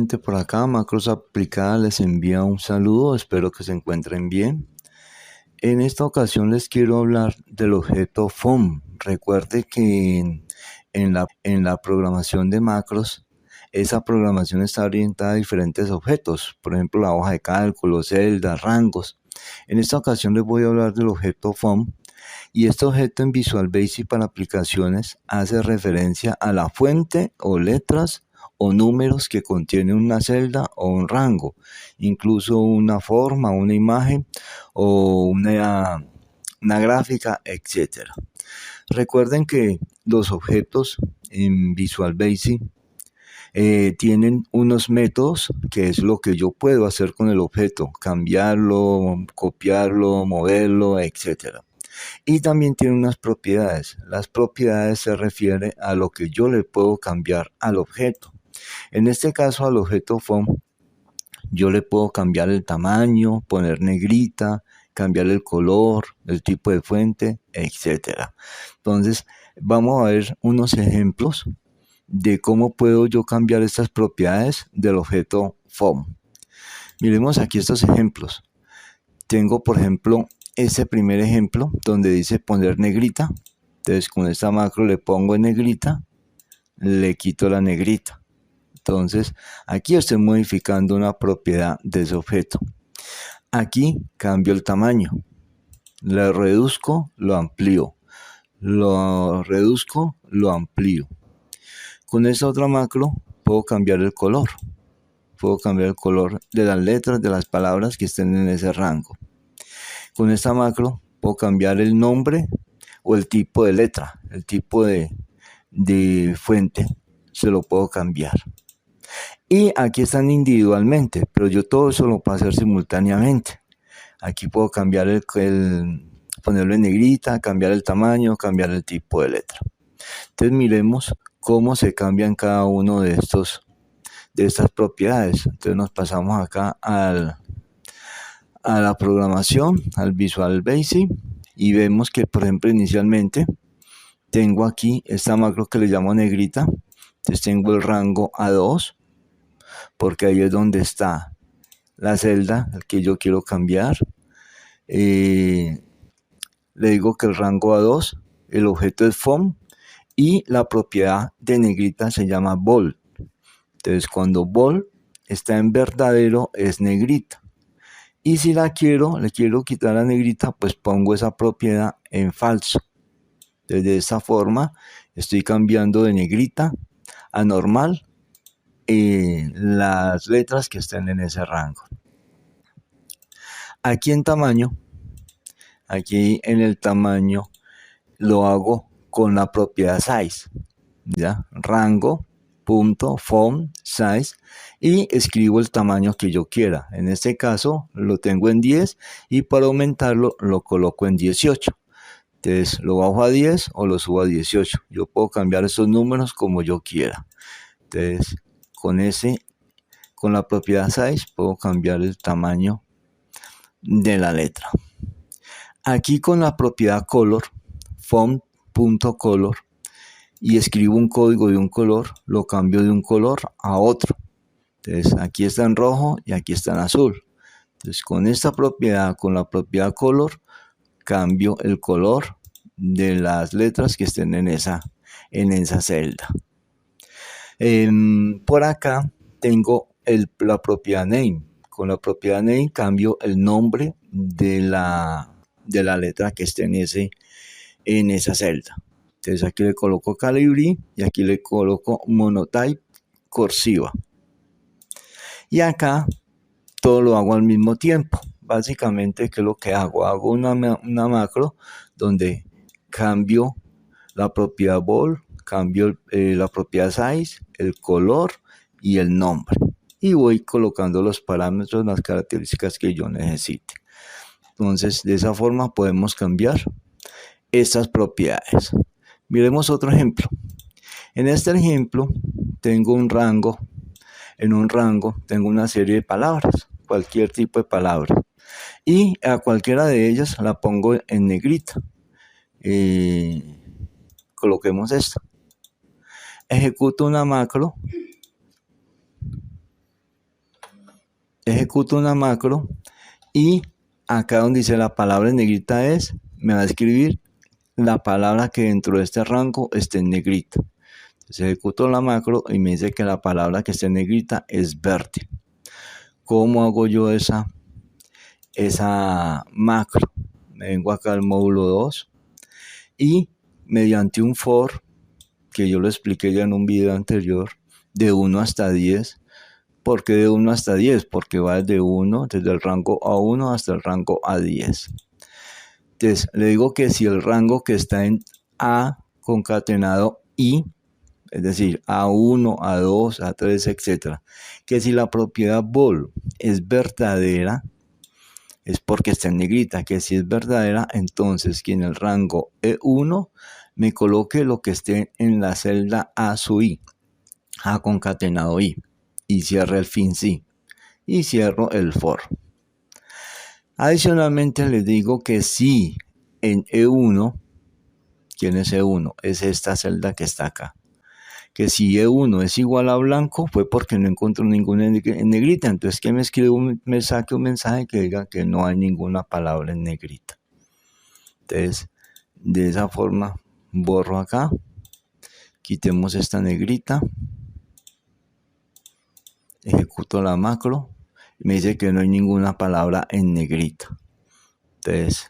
nuevamente por acá, Macros Aplicada les envía un saludo, espero que se encuentren bien. En esta ocasión les quiero hablar del objeto FOM. Recuerde que en la programación de macros, esa programación está orientada a diferentes objetos, por ejemplo la hoja de cálculo, celdas, rangos. En esta ocasión les voy a hablar del objeto FOM. Y este objeto en Visual Basic para aplicaciones hace referencia a la fuente o letras o números que contiene una celda o un rango, incluso una forma, una imagen o una gráfica, etc. Recuerden que los objetos en Visual Basic tienen unos métodos que es lo que yo puedo hacer con el objeto, cambiarlo, copiarlo, moverlo, etc. Y también tiene unas propiedades. Las propiedades se refieren a lo que yo le puedo cambiar al objeto. En este caso al objeto FOM yo le puedo cambiar el tamaño, poner negrita, cambiar el color, el tipo de fuente, etc. Entonces vamos a ver unos ejemplos de cómo puedo yo cambiar estas propiedades del objeto FOM. Miremos aquí estos ejemplos. Tengo por ejemplo este primer ejemplo donde dice poner negrita. Entonces con esta macro le pongo en negrita, le quito la negrita. Entonces aquí estoy modificando una propiedad de ese objeto. Aquí cambio el tamaño, lo reduzco, lo amplío, lo reduzco, lo amplío. Con esta otra macro puedo cambiar el color. Puedo cambiar el color de las letras, de las palabras que estén en ese rango. Con esta macro puedo cambiar el nombre o el tipo de letra, el tipo de fuente, se lo puedo cambiar. Y aquí están individualmente, pero yo todo eso lo puedo hacer simultáneamente. Aquí puedo cambiar ponerlo en negrita, cambiar el tamaño, cambiar el tipo de letra. Entonces miremos cómo se cambian cada uno de estas propiedades. Entonces nos pasamos acá a la programación, al Visual Basic, y vemos que por ejemplo inicialmente tengo aquí esta macro que le llamo negrita. Entonces tengo el rango A2 porque ahí es donde está la celda que yo quiero cambiar. Le digo que el rango A2, el objeto es FOM y la propiedad de negrita se llama bold. Entonces cuando bold está en verdadero es negrita. Y si le quiero quitar la negrita, pues pongo esa propiedad en falso. Entonces de esta forma estoy cambiando de negrita a normal las letras que estén en ese rango. Aquí en tamaño, aquí en el tamaño lo hago con la propiedad size, ¿ya? Rango, punto, font, size, y escribo el tamaño que yo quiera. En este caso lo tengo en 10 y para aumentarlo lo coloco en 18. Entonces lo bajo a 10 o lo subo a 18. Yo puedo cambiar esos números como yo quiera. Entonces con la propiedad size puedo cambiar el tamaño de la letra. Aquí con la propiedad color, font.color, y escribo un código de un color, lo cambio de un color a otro. Entonces aquí está en rojo y aquí está en azul. Entonces con esta propiedad, con la propiedad color, cambio el color de las letras que estén en esa celda. Por acá tengo la propiedad name. Con la propiedad name cambio el nombre de la letra que esté en esa celda. Entonces aquí le coloco Calibri y aquí le coloco Monotype cursiva. Y acá todo lo hago al mismo tiempo. Básicamente, ¿qué es lo que hago? Hago una macro donde cambio la propiedad bold, cambio la propiedad size, el color y el nombre. Y voy colocando los parámetros, las características que yo necesite. Entonces, de esa forma podemos cambiar estas propiedades. Miremos otro ejemplo. En este ejemplo tengo un rango. En un rango tengo una serie de palabras, cualquier tipo de palabra. Y a cualquiera de ellas la pongo en negrita. Coloquemos esta. Ejecuto una macro. ejecuto una macro y acá donde dice la palabra en negrita me va a escribir la palabra que dentro de este rango esté en negrita. Entonces ejecuto la macro y me dice que la palabra que esté en negrita es verde. ¿Cómo hago yo esa macro? Me vengo acá al módulo 2 y mediante un for, que yo lo expliqué ya en un video anterior, de 1 hasta 10. ¿Por qué de 1 hasta 10? Porque va desde 1, desde el rango A1 hasta el rango A10. Entonces, le digo que si el rango que está en A concatenado I, es decir, A1, A2, A3, etc., que si la propiedad vol es verdadera, es porque está en negrita, que si es verdadera, entonces que en el rango E1 me coloque lo que esté en la celda A sub I, A concatenado I, y cierre el fin sí, y cierro el for. Adicionalmente les digo que si en E1, ¿quién es E1? Es esta celda que está acá. Que si E1 es igual a blanco fue porque no encontró ninguna en negrita. Entonces que me saque un mensaje que diga que no hay ninguna palabra en negrita. Entonces, de esa forma borro acá. Quitemos esta negrita. Ejecuto la macro. Me dice que no hay ninguna palabra en negrita. Entonces,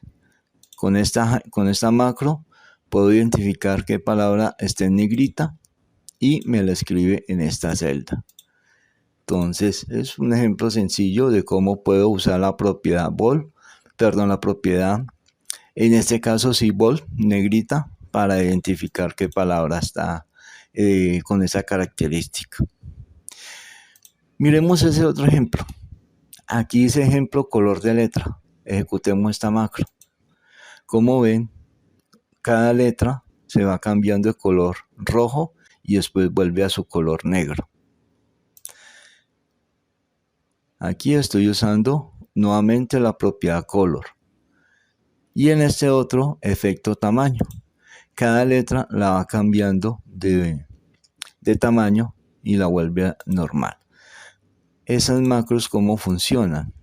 con esta macro puedo identificar qué palabra está en negrita y me la escribe en esta celda. Entonces, es un ejemplo sencillo de cómo puedo usar la propiedad la propiedad, en este caso sí vol, negrita, para identificar qué palabra está con esa característica. Miremos ese otro ejemplo. Aquí dice ejemplo color de letra. Ejecutemos esta macro. Como ven, cada letra se va cambiando de color rojo y después vuelve a su color negro. Aquí estoy usando nuevamente la propiedad color. Y en este otro, efecto tamaño. Cada letra la va cambiando de tamaño y la vuelve normal. Esas macros, ¿cómo funcionan?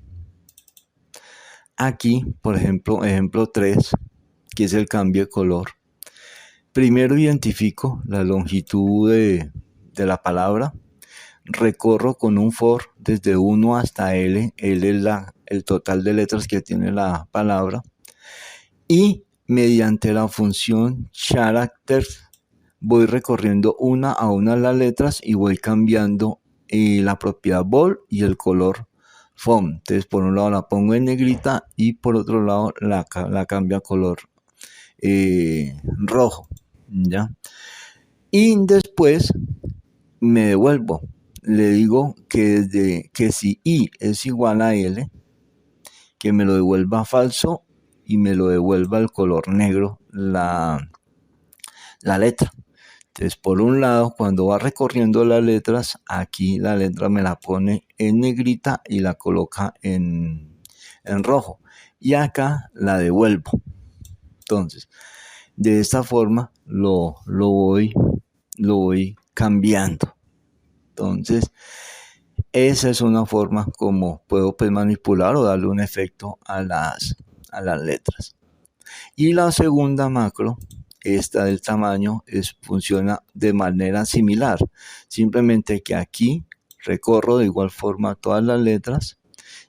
Aquí, por ejemplo, ejemplo 3, que es el cambio de color. Primero identifico la longitud de la palabra. Recorro con un for desde 1 hasta L. L es el total de letras que tiene la palabra. Y mediante la función characters voy recorriendo una a una las letras y voy cambiando la propiedad vol y el color font. Entonces por un lado la pongo en negrita y por otro lado la cambio a color rojo, ¿ya? Y después me devuelvo. Le digo que si I es igual a L, que me lo devuelva falso y me lo devuelva el color negro la letra. Entonces, por un lado, cuando va recorriendo las letras, aquí la letra me la pone en negrita y la coloca en rojo. Y acá la devuelvo. Entonces, de esta forma lo voy cambiando. Entonces, esa es una forma como puedo manipular o darle un efecto a las letras. Y la segunda macro, esta del tamaño, funciona de manera similar. Simplemente que aquí recorro de igual forma todas las letras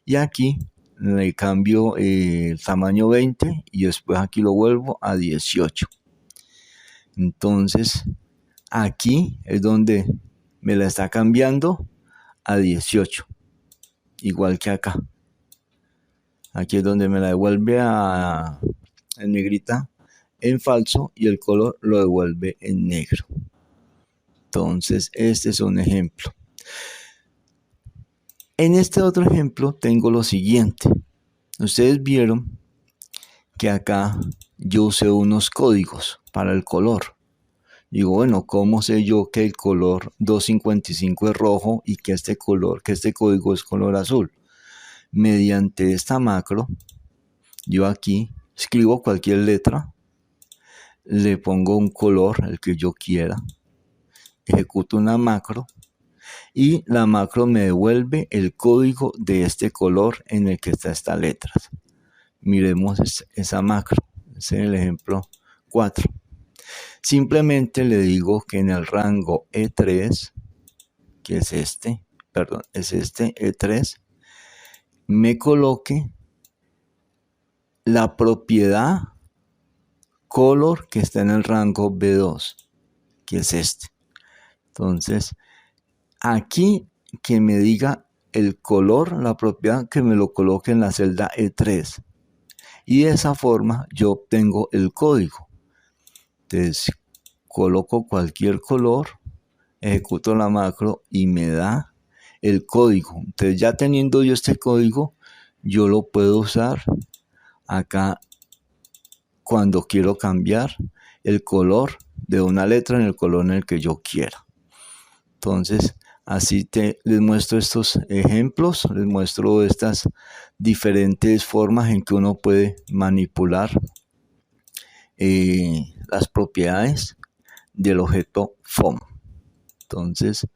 y aquí le cambio el tamaño 20 y después aquí lo vuelvo a 18. Entonces, aquí es donde me la está cambiando a 18, igual que acá. Aquí es donde me la devuelve en negrita, en falso, y el color lo devuelve en negro. Entonces, este es un ejemplo. En este otro ejemplo tengo lo siguiente. Ustedes vieron que acá yo usé unos códigos para el color. Digo, bueno, ¿cómo sé yo que el color 255 es rojo y que este código es color azul? Mediante esta macro, yo aquí escribo cualquier letra, le pongo un color, el que yo quiera, ejecuto una macro y la macro me devuelve el código de este color en el que está esta letra. Miremos esa macro, ese es el ejemplo 4. Simplemente le digo que en el rango E3, que es este, perdón, es este E3, me coloque la propiedad color que está en el rango B2, que es este. Entonces, aquí que me diga el color, la propiedad, que me lo coloque en la celda E3. Y de esa forma yo obtengo el código. Entonces, coloco cualquier color, ejecuto la macro y me da el código. Entonces, ya teniendo yo este código, yo lo puedo usar acá cuando quiero cambiar el color de una letra en el color en el que yo quiera. Entonces, así les muestro estos ejemplos, les muestro estas diferentes formas en que uno puede manipular las propiedades del objeto FOAM. Entonces,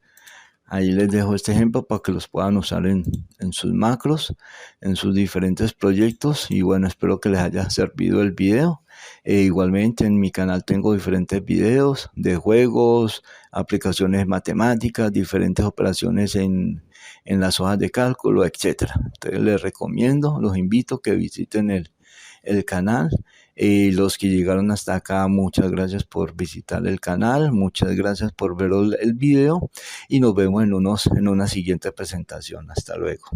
ahí les dejo este ejemplo para que los puedan usar en sus macros, en sus diferentes proyectos. Y bueno, espero que les haya servido el video. Igualmente en mi canal tengo diferentes videos de juegos, aplicaciones matemáticas, diferentes operaciones en las hojas de cálculo, etc. Entonces les recomiendo, los invito a que visiten el canal. Los que llegaron hasta acá, muchas gracias por visitar el canal, muchas gracias por ver el video y nos vemos en una siguiente presentación. Hasta luego.